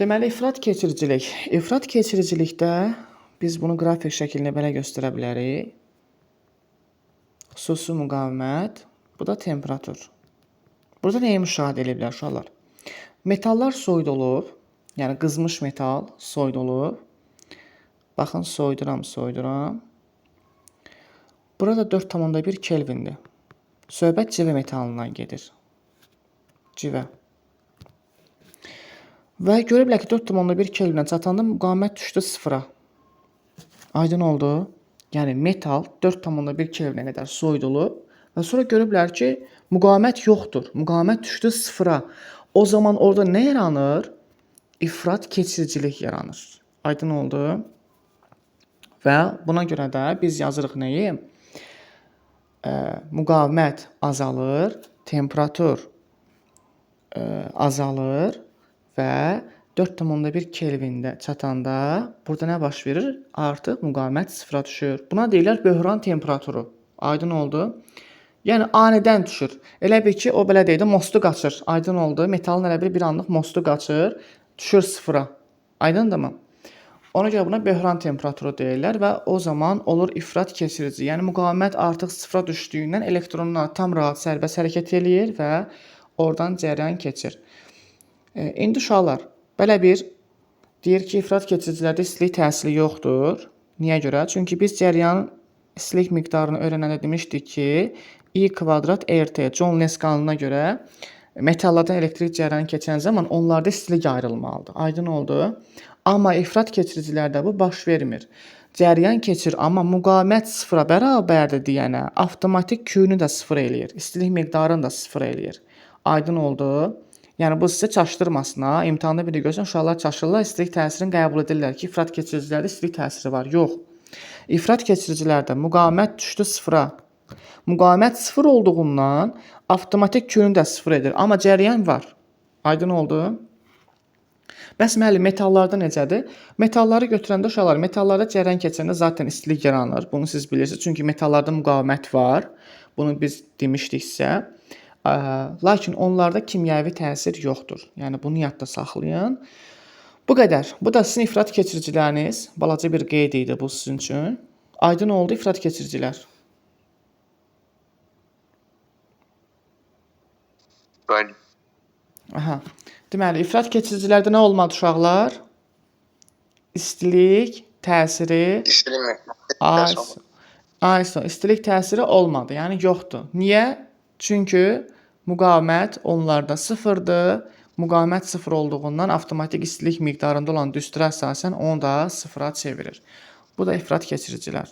Deməli, ifrat keçiricilik. İfrat keçiricilikdə biz bunu qrafik şəklində belə göstərə bilərik. Xüsusi müqavimət, bu da temperatur. Burada nəyi müşahidə edə bilər uşaqlar? Metallar soyudulub, yəni qızmış metal soyudulub. Baxın, soyuduram. Burada 4,1 Kelvindir. Söhbət civə metalından gedir. Civə. Və görüblər ki, 4,1 Kelvinə çatanda müqavimət düşdü sıfıra. Aydın oldu. Yəni metal 4,1 Kelvinə qədər soyudulub və sonra görüblər ki, müqavimət yoxdur. Müqavimət düşdü sıfıra. O zaman orada nə yaranır? İfrat keçiricilik yaranır. Aydın oldu. Və buna görə də biz yazırıq nəyi? Müqavimət azalır, temperatur azalır və 4,1 Kelvində çatanda burada nə baş verir? Artıq müqavimət sıfıra düşür. Buna deyirlər böhran temperaturu. Aydın oldu. Yəni anidən düşür. Elə bil ki, o belə deyir də mostu qaçır. Aydın oldu. Metalın elə bir anlıq mostu qaçır, düşür sıfıra. Aydındırmı? Ona görə buna böhran temperaturu deyirlər və o zaman olur ifrat keçirici. Yəni müqavimət artıq sıfıra düşdüyündən elektronlar tam rahat sərbəst hərəkət eləyir və oradan cərəyan keçir. İndi uşaqlar, belə bir deyir ki, ifrat keçiricilərdə istilik təsiri yoxdur. Niyə görə? Çünki biz cərəyanın istilik miqdarını öyrənəndə demişdik ki, I kvadrat RT John Lens qanununa görə metallardan elektrik cərəyanı keçən zaman onlarda istilik ayrılmalıdır. Aydın oldu. Amma ifrat keçiricilərdə bu baş vermir. Cərəyan keçir, amma müqavimət sıfıra bərabərdir deyənə avtomatik Q-nü də sıfır eləyir. İstilik miqdarını da sıfır eləyir. Aydın oldu. Yəni bu sizə çaşdırmasın ha. İmtahanda bir də görsən uşaqlar çaşırlar, istilik təsirini qəbul edirlər ki, ifrat keçiricilərdə istilik təsiri var. Yox. İfrat keçiricilərdə müqavimət düşdü sıfıra. Müqavimət sıfır olduğundan avtomatik Q-nü də sıfır edir. Amma cərəyan var. Aydın oldu. Bəs müəllim, metallarda necədir? Metalları götürəndə uşaqlar, metallarda cərəyan keçəndə zaten istilik yaranır. Bunu siz bilirsiniz. Çünki metallarda müqavimət var. Bunu biz demişdiksə. Lakin onlarda kimyəvi təsir yoxdur. Yəni bunu yadda saxlayın. Bu qədər. Bu da sizin ifrat keçiriciləriniz. Balaca bir qeyd idi bu sizin üçün. Aydın oldu ifrat keçiricilər. Bəli. Aha. Deməli, ifrat keçiricilərdə nə olmadı uşaqlar? İstilik təsiri istilik təsiri olmadı. Yəni yoxdur. Niyə? Çünki müqavimət onlarda sıfırdır. Müqavimət sıfır olduğundan avtomatik istilik miqdarında olan düsturə əsasən onu da sıfıra çevirir. Bu da ifrat keçiricilər.